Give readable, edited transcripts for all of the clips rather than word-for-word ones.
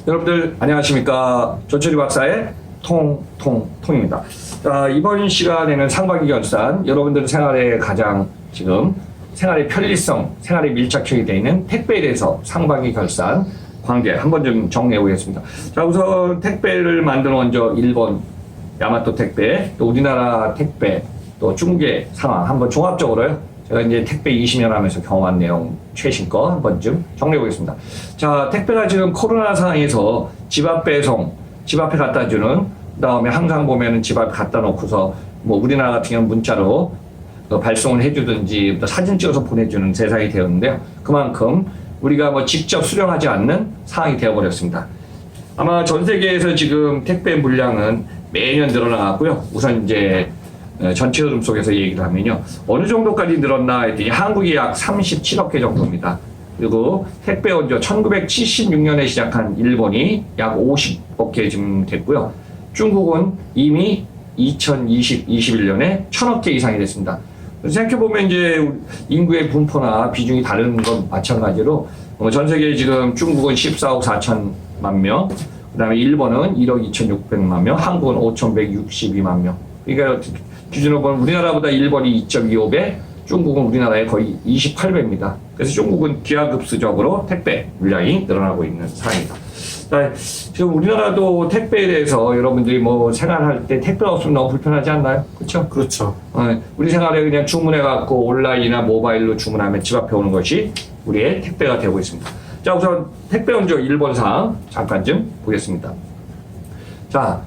여러분들 안녕하십니까. 조철희 박사의 통입니다. 이번 시간에는 상반기 결산, 여러분들 생활에 가장 지금 생활의 편리성, 생활에 밀착형이 되어 있는 택배에 대해서 상반기 결산 관계 한번 좀 정리해 보겠습니다. 자, 우선 택배를 만든 먼저 일본 야마토 택배, 또 우리나라 택배, 또 중국의 상황 한번 종합적으로요. 제가 이제 택배 20년 하면서 경험한 내용 최신 거 한번 좀 정리해 보겠습니다. 자, 택배가 지금 코로나 상황에서 집 앞 배송, 집 앞에 갖다 주는, 그 다음에 항상 보면은 집 앞에 갖다 놓고서 뭐 우리나라 같은 경우는 문자로 발송을 해주든지 또 사진 찍어서 보내주는 세상이 되었는데요. 그만큼 우리가 뭐 직접 수령하지 않는 상황이 되어버렸습니다. 아마 전 세계에서 지금 택배 물량은 매년 늘어나갔고요. 우선 이제 전체 흐름 속에서 얘기를 하면요. 어느 정도까지 늘었나 했더니 한국이 약 37억 개 정도입니다. 그리고 택배 원조 1976년에 시작한 일본이 약 50억 개 지금 됐고요. 중국은 이미 2021년에 1000억 개 이상이 됐습니다. 생각해보면 이제 인구의 분포나 비중이 다른 건 마찬가지로 전 세계에 지금 중국은 14억 4천만 명, 그 다음에 일본은 1억 2,600만 명, 한국은 5,162만 명. 그러니까 기준으로 보면 우리나라보다 일본이 2.25배, 중국은 우리나라의 거의 28배입니다. 그래서 중국은 기하급수적으로 택배 물량이 늘어나고 있는 상황입니다. 지금 우리나라도 택배에 대해서 여러분들이 뭐 생활할 때 택배가 없으면 너무 불편하지 않나요? 그렇죠? 그렇죠. 우리 생활에 그냥 주문해갖고 온라인이나 모바일로 주문하면 집 앞에 오는 것이 우리의 택배가 되고 있습니다. 자, 우선 택배 원조 일본상 잠깐 좀 보겠습니다. 자,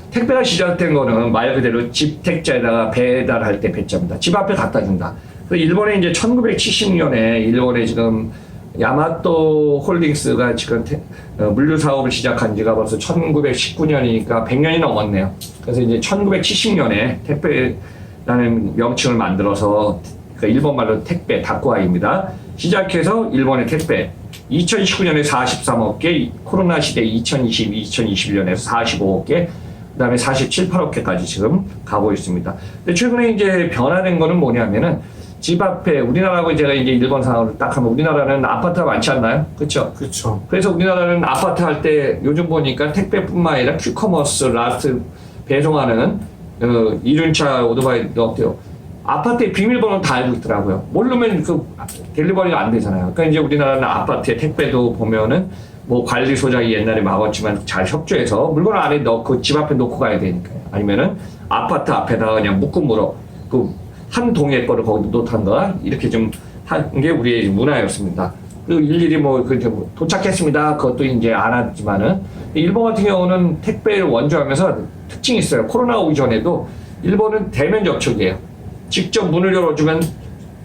택배가 시작된 거는 말 그대로 집택자에다가 배달할 때 배자입니다. 집 앞에 갖다 준다. 일본에 이제 1970년에 일본에 지금 야마토 홀딩스가 지금 물류 사업을 시작한 지가 벌써 1919년이니까 100년이 넘었네요. 그래서 이제 1970년에 택배라는 명칭을 만들어서 일본 말로 택배, 다쿠아입니다. 시작해서 일본의 택배 2019년에 43억 개, 코로나 시대 2022, 2021년에서 45억 개, 그 다음에 47, 8억 개까지 지금 가고 있습니다. 근데 최근에 이제 변화된 거는 뭐냐면은 집 앞에 우리나라하고 제가 이제 일본 상황을 딱 하면 우리나라는 아파트가 많지 않나요? 그렇죠? 그렇죠. 그래서 우리나라는 아파트 할 때 요즘 보니까 택배뿐만 아니라 퀵커머스, 라스트 배송하는 이륜차 오토바이도 어때요? 아파트에 비밀번호 다 알고 있더라고요. 모르면 그 델리버리가 안 되잖아요. 그러니까 이제 우리나라는 아파트에 택배도 보면은 뭐 관리소장이 옛날에 막았지만 잘 협조해서 물건을 안에 넣고 집 앞에 놓고 가야 되니까요. 아니면은 아파트 앞에다가 그냥 묶음으로 그 한 동의 거를 거기 놓던가 이렇게 좀 한 게 우리의 문화였습니다. 그리고 일일이 뭐 도착했습니다. 그것도 이제 안 하지만은 일본 같은 경우는 택배를 원조하면서 특징이 있어요. 코로나 오기 전에도 일본은 대면 접촉이에요. 직접 문을 열어주면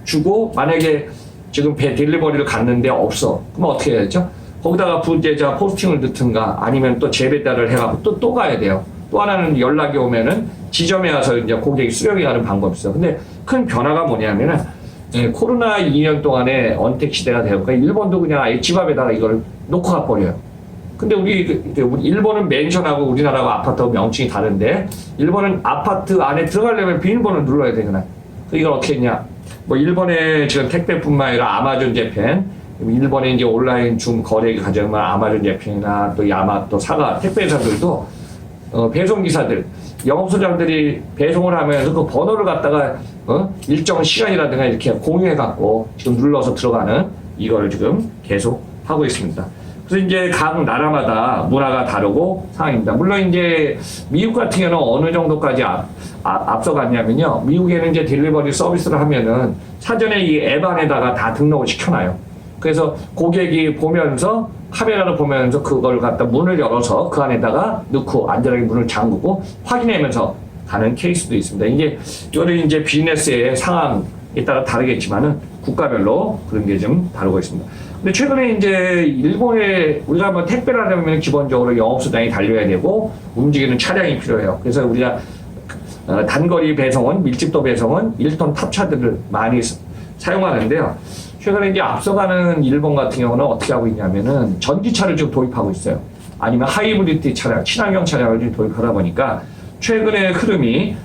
주고 만약에 지금 배 딜리버리를 갔는데 없어. 그럼 어떻게 해야 되죠? 거기다가 부재자 포스팅을 넣든가 아니면 또 재배달을 해가지고 또 가야 돼요. 또 하나는 연락이 오면은 지점에 와서 이제 고객이 수령해 가는 방법이 있어요. 근데 큰 변화가 뭐냐면은 코로나 2년 동안에 언택 시대가 되었고 일본도 그냥 아예 집 앞에다가 이걸 놓고 가버려요. 근데 우리 일본은 맨션하고 우리나라하고 아파트하고 명칭이 다른데 일본은 아파트 안에 들어가려면 비밀번호를 눌러야 되잖아요. 이걸 어떻게 했냐? 뭐 일본의 지금 택배뿐만 아니라 아마존 재팬, 일본의 이제 온라인 거래 가정은 아마존 재팬이나 또 야마토, 사가 택배사들도 배송 기사들, 영업소장들이 배송을 하면서 그 번호를 갖다가 일정 시간이라든가 이렇게 공유해 갖고 지금 눌러서 들어가는 이거를 지금 계속 하고 있습니다. 그래서 이제 각 나라마다 문화가 다르고 상황입니다. 물론 이제 미국 같은 경우는 어느 정도까지 앞서갔냐면요. 미국에는 이제 딜리버리 서비스를 하면은 사전에 이 앱 안에다가 다 등록을 시켜놔요. 그래서 고객이 보면서 카메라를 보면서 그걸 갖다 문을 열어서 그 안에다가 넣고 안전하게 문을 잠그고 확인하면서 가는 케이스도 있습니다. 이게 이거는 이제 비즈니스의 상황에 따라 다르겠지만은 국가별로 그런 게 좀 다르고 있습니다. 근데 최근에 이제 일본에 우리가 뭐 택배를 하려면 기본적으로 영업수당이 달려야 되고 움직이는 차량이 필요해요. 그래서 우리가 단거리 배송은 밀집도 배송은 1톤 탑차들을 많이 사용하는데요. 최근에 이제 앞서가는 일본 같은 경우는 어떻게 하고 있냐면은 전기차를 지금 도입하고 있어요. 아니면 하이브리드 차량, 친환경 차량을 지금 도입하다 보니까 최근의 흐름이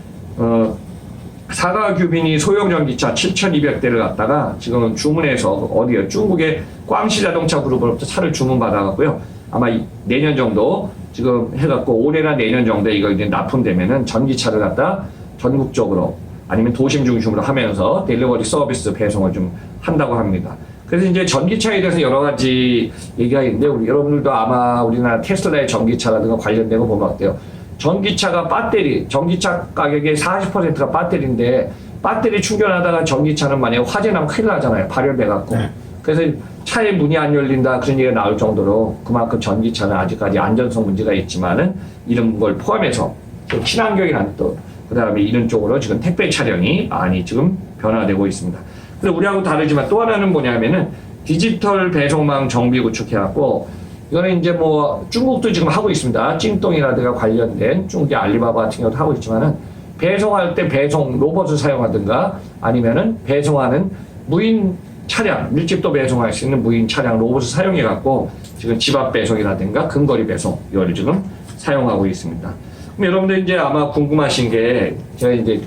사가 규빈이 소형 전기차 7,200대를 갖다가 지금 주문해서 어디요? 중국의 꽝시 자동차 그룹으로부터 차를 주문받아갖고요. 아마 내년 정도 지금 해갖고 올해나 내년 정도에 이거 이제 납품되면은 전기차를 갖다 전국적으로 아니면 도심 중심으로 하면서 딜리버리 서비스 배송을 좀 한다고 합니다. 그래서 이제 전기차에 대해서 여러 가지 얘기가 있는데 우리 여러분들도 아마 우리나라 테슬라의 전기차라든가 관련된 거 보면 어때요? 전기차가 전기차 가격의 40%가 배터리인데 배터리 충전하다가 전기차는 만약에 화재 나면 큰일 나잖아요. 발열돼갖고. 네. 그래서 차의 문이 안 열린다 그런 얘기가 나올 정도로 그만큼 전기차는 아직까지 안전성 문제가 있지만은 이런 걸 포함해서 또 친환경이라는 또 그다음에 이런 쪽으로 지금 택배 차량이 많이 지금 변화되고 있습니다. 그래서 우리하고 다르지만 또 하나는 뭐냐면은 디지털 배송망 정비 구축해갖고 이거는 이제 뭐 중국도 지금 하고 있습니다. 찡똥이라든가 관련된 중국의 알리바바 같은 경우도 하고 있지만은 배송할 때 배송 로봇을 사용하든가 아니면은 배송하는 무인 차량, 밀집도 배송할 수 있는 무인 차량 로봇을 사용해갖고 지금 집 앞 배송이라든가 근거리 배송 이거를 지금 사용하고 있습니다. 그럼 여러분들 이제 아마 궁금하신 게 제가 이제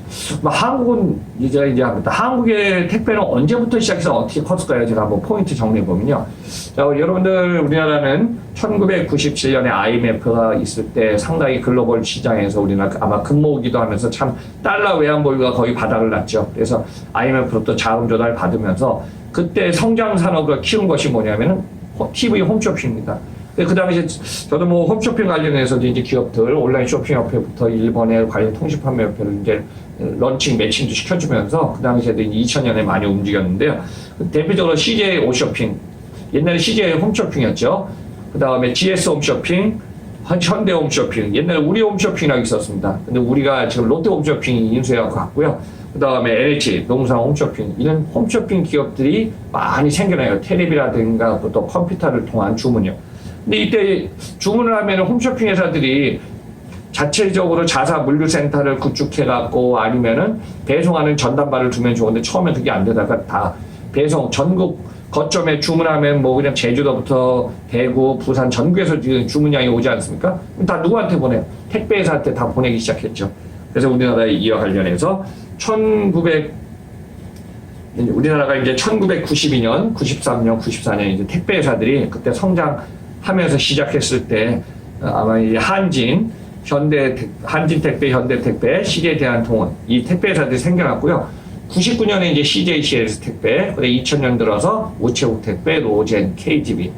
한국은 제가 이제 한국의 택배는 언제부터 시작해서 어떻게 컸을까요? 제가 한번 포인트 정리해 보면요. 자, 여러분들 우리나라는 1997년에 IMF가 있을 때 상당히 글로벌 시장에서 우리나라 아마 금모으기도 하면서 참 달러 외환 보유가 거의 바닥을 났죠. 그래서 IMF로부터 자금 조달 받으면서 그때 성장 산업을 키운 것이 뭐냐면은 TV 홈쇼핑입니다. 그 다음에 이제 저도 뭐 홈쇼핑 관련해서도 이제 기업들 온라인 쇼핑 협회부터 일본의 관련 통신 판매 협회를 이제 런칭 매칭도 시켜주면서 그 당시에 2000년에 많이 움직였는데요. 대표적으로 CJ 오쇼핑, 옛날에 CJ 홈쇼핑이었죠. 그 다음에 GS 홈쇼핑, 현대 홈쇼핑, 옛날에 우리 홈쇼핑이라고 있었습니다. 근데 우리가 지금 롯데 홈쇼핑이 인수해갖고 갔고요. 그 다음에 LG, 농산 홈쇼핑, 이런 홈쇼핑 기업들이 많이 생겨나요. 텔레비라든가 또 컴퓨터를 통한 주문이요. 근데 이때 주문을 하면 홈쇼핑 회사들이 자체적으로 자사 물류센터를 구축해갖고 아니면은 배송하는 전담반을 두면 좋은데 처음에 그게 안 되다가 다 배송 전국 거점에 주문하면 뭐 그냥 제주도부터 대구, 부산 전국에서 지금 주문량이 오지 않습니까? 다 누구한테 보내요? 택배 회사한테 다 보내기 시작했죠. 그래서 우리나라에 이와 관련해서 우리나라가 이제 1992년, 93년, 94년 이제 택배 회사들이 그때 성장하면서 시작했을 때 아마 이 한진 택배, 현대 택배, CJ 대한통운 이 택배 회사들이 생겨났고요. 99년에 이제 CJCS 택배, 그다음에 2000년 들어서 우체국 택배, 로젠, KTB,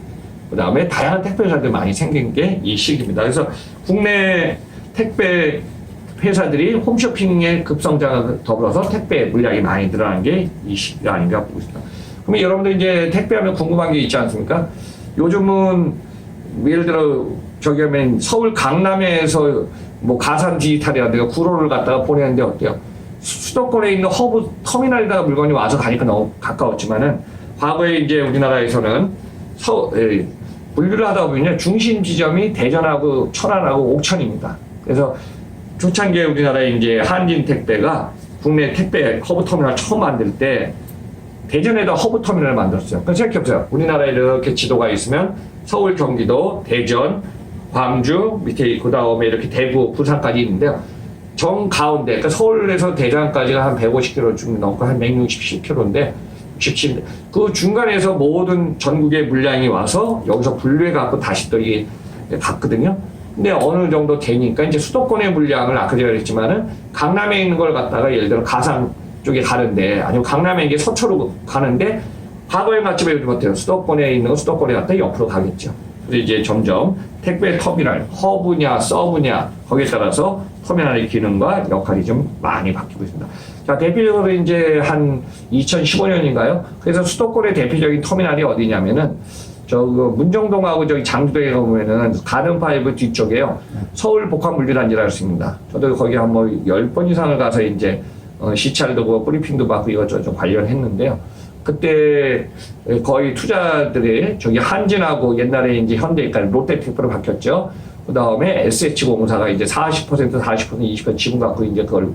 그다음에 다양한 택배 회사들이 많이 생긴 게 이 시기입니다. 그래서 국내 택배 회사들이 홈쇼핑의 급성장을 더불어서 택배 물량이 많이 늘어난 게 이 시기가 아닌가 보고 있습니다. 그러면 여러분들 이제 택배하면 궁금한 게 있지 않습니까? 요즘은 예를 들어 저기 하면 서울 강남에서 뭐 가산 디지털이라든가 구로를 갖다가 보내는데 어때요? 수도권에 있는 허브 터미널에다가 물건이 와서 가니까 너무 가까웠지만은 과거에 이제 우리나라에서는 분류를 하다 보면 중심 지점이 대전하고 천안하고 옥천입니다. 그래서 초창기에 우리나라에 이제 한진 택배가 국내 택배 허브 터미널 처음 만들 때 대전에다 허브 터미널을 만들었어요. 그러니까 생각해보세요. 우리나라에 이렇게 지도가 있으면 서울, 경기도, 대전, 광주, 밑에 그 다음에 이렇게 대구, 부산까지 있는데요. 정 가운데, 그러니까 서울에서 대전까지가 한 150km 좀 넘고 한 160km인데, 그 중간에서 모든 전국의 물량이 와서 여기서 분류해갖고 다시 또 이게 갔거든요. 근데 어느 정도 되니까 이제 수도권의 물량을 아까 제가 그랬지만은 강남에 있는 걸 갖다가 예를 들어 가상 쪽에 가는데 아니면 강남에 이게 서초로 가는데 과거의 맛집에 요즘 어때요? 수도권에 있는 거 수도권에 갔다 옆으로 가겠죠. 그래서 이제 점점 택배 터미널, 허브냐, 서브냐 거기에 따라서 터미널의 기능과 역할이 좀 많이 바뀌고 있습니다. 자, 대표적으로 이제 한 2015년인가요? 그래서 수도권의 대표적인 터미널이 어디냐면은 문정동하고 저기 장주도에 가보면은 가든파이브 뒤쪽에요. 서울 복합물류단지라고 있습니다. 저도 거기 한 뭐 10번 이상을 가서 이제 시찰도 보고 브리핑도 받고 이것저것 좀 관련했는데요. 그때 거의 투자들이 저기 한진하고 옛날에 이제 현대까지 롯데택배로 바뀌었죠. 그 다음에 SH공사가 이제 40%, 20% 지분 갖고 이제 그걸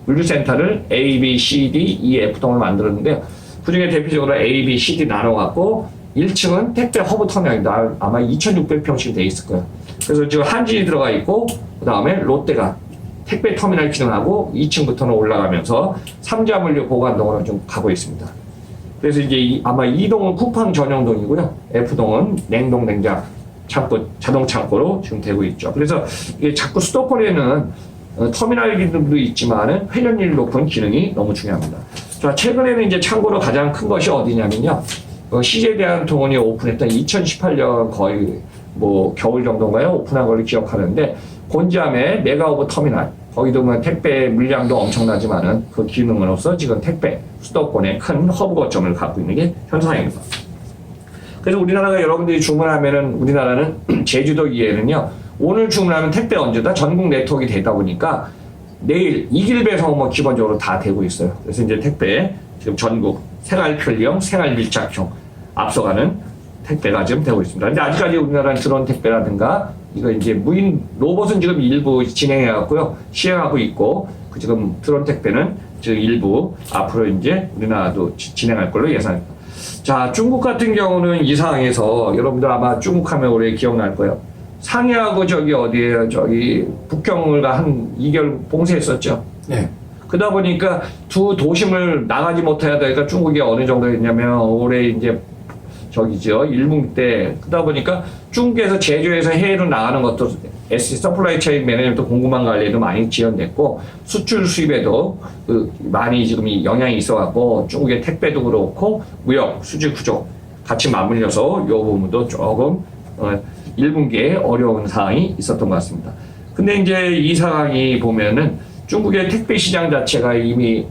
물류센터를 A, B, C, D, E, F 동을 만들었는데요. 그 중에 대표적으로 A, B, C, D 나눠갖고 1층은 택배 허브 터미널입니다. 아마 2,600평씩 돼 있을 거예요. 그래서 지금 한진이 들어가 있고, 그 다음에 롯데가 택배 터미널 기능하고 2층부터는 올라가면서 3자 물류 보관동으로 좀 가고 있습니다. 그래서 이제 아마 2동은 쿠팡 전용동이고요. F동은 냉동 냉장 창고, 자동 창고로 지금 되고 있죠. 그래서 이게 자꾸 수도권에는 터미널 기능도 있지만은 회전율이 높은 기능이 너무 중요합니다. 자, 최근에는 이제 참고로 가장 큰 것이 어디냐면요. CJ 대한통운이 오픈했던 2018년 거의 뭐 겨울 정도인가요? 오픈한 걸 기억하는데 곤지암의 메가허브 터미널 거기도 뭐 택배 물량도 엄청나지만은 그 기능으로서 지금 택배 수도권의 큰 허브 거점을 갖고 있는 게 현상입니다. 그래서 우리나라가 여러분들이 주문하면은 우리나라는 제주도 이에는요 오늘 주문하면 택배 언제다 전국 네트워크가 되다 보니까 내일 이길 배송 뭐 기본적으로 다 되고 있어요. 그래서 이제 택배 지금 전국 생활 편리형, 생활 밀착형 앞서가는 택배가 지금 되고 있습니다. 근데 아직까지 우리나라는 드론 택배라든가 이거 이제 무인 로봇은 지금 일부 진행해갖고요 시행하고 있고 그 지금 드론 택배는 지금 일부 앞으로 이제 우리나라도 진행할 걸로 예상합니다. 자, 중국 같은 경우는 이 상황에서 여러분들 아마 중국 하면 올해 기억날 거예요. 상해하고 저기 어디에요? 저기 북경을 한 2개월 봉쇄했었죠. 네. 그러다 보니까 두 도심을 나가지 못해야 되니까 중국이 어느 정도였냐면 올해 이제 저기죠. 1분기 때. 그러다 보니까 중국에서 제조해서 해외로 나가는 것도 서플라이 체인 매니지먼트 공급망 관리에도 많이 지연됐고 수출 수입에도 많이 지금 영향이 있어갖고 중국의 택배도 그렇고 무역 수출 구조 같이 맞물려서 이 부분도 조금 1분기에 어려운 상황이 있었던 것 같습니다. 근데 이제 이 상황이 보면은 중국의 택배 시장 자체가 이미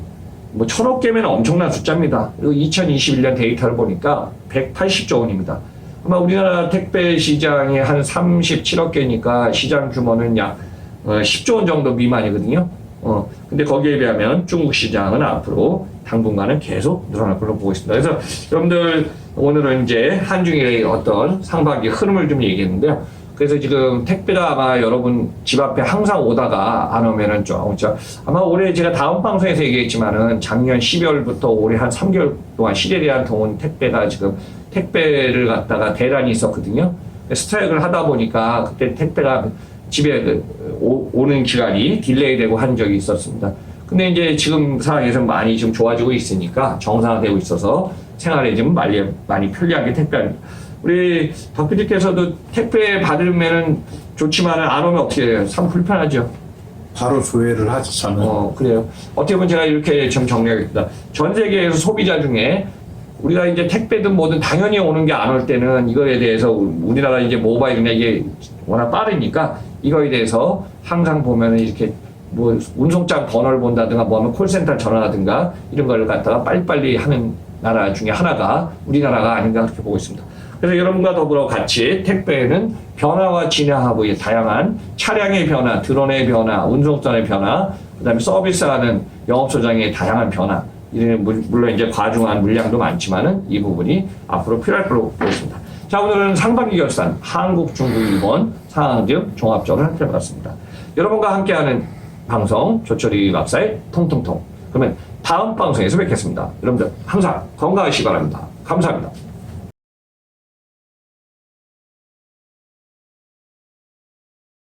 뭐 1000억 개면 엄청난 숫자입니다. 그리고 2021년 데이터를 보니까 180조 원입니다. 아마 우리나라 택배 시장이 한 37억 개니까 시장 규모는 약 10조 원 정도 미만이거든요. 근데 거기에 비하면 중국 시장은 앞으로 당분간은 계속 늘어날 걸로 보고 있습니다. 그래서 여러분들 오늘은 이제 한중일의 어떤 상반기 흐름을 좀 얘기했는데요. 그래서 지금 택배가 아마 여러분 집 앞에 항상 오다가 안 오면은 좀 아마 올해 제가 다음 방송에서 얘기했지만은 작년 12월부터 올해 한 3개월 동안 CJ 대한통운 택배가 지금 택배를 갖다가 대란이 있었거든요. 스트라이크를 하다 보니까 그때 택배가 집에 오는 기간이 딜레이되고 한 적이 있었습니다. 근데 이제 지금 상황에서 많이 좀 좋아지고 있으니까 정상화되고 있어서 생활에 좀 많이 편리하게 택배합니다. 우리 박 PD께서도 택배 받으면은 좋지만은 안 오면 어떻게 해요? 참 불편하죠. 바로 조회를 하죠, 저는. 그래요. 어떻게 보면 제가 이렇게 좀 정리하겠습니다. 전 세계에서 소비자 중에 우리가 이제 택배든 뭐든 당연히 오는 게 안 올 때는 이거에 대해서 우리나라 이제 모바일이나 이게 워낙 빠르니까 이거에 대해서 항상 보면은 이렇게 뭐 운송장 번호를 본다든가 뭐 하면 콜센터 전화라든가 이런 걸 갖다가 빨리빨리 하는 나라 중에 하나가 우리나라가 아닌가 그렇게 보고 있습니다. 그래서 여러분과 더불어 같이 택배에는 변화와 진화하고 다양한 차량의 변화, 드론의 변화, 운송선의 변화, 그 다음에 서비스하는 영업소장의 다양한 변화, 이런 물론 이제 과중한 물량도 많지만은 이 부분이 앞으로 필요할 걸로 보고 있습니다. 자, 오늘은 상반기 결산 한국, 중국, 일본 상황 등 종합적으로 살펴봤습니다. 여러분과 함께하는 방송 조철이 맙사의 통통통. 그러면 다음 방송에서 뵙겠습니다. 여러분들 항상 건강하시기 바랍니다. 감사합니다.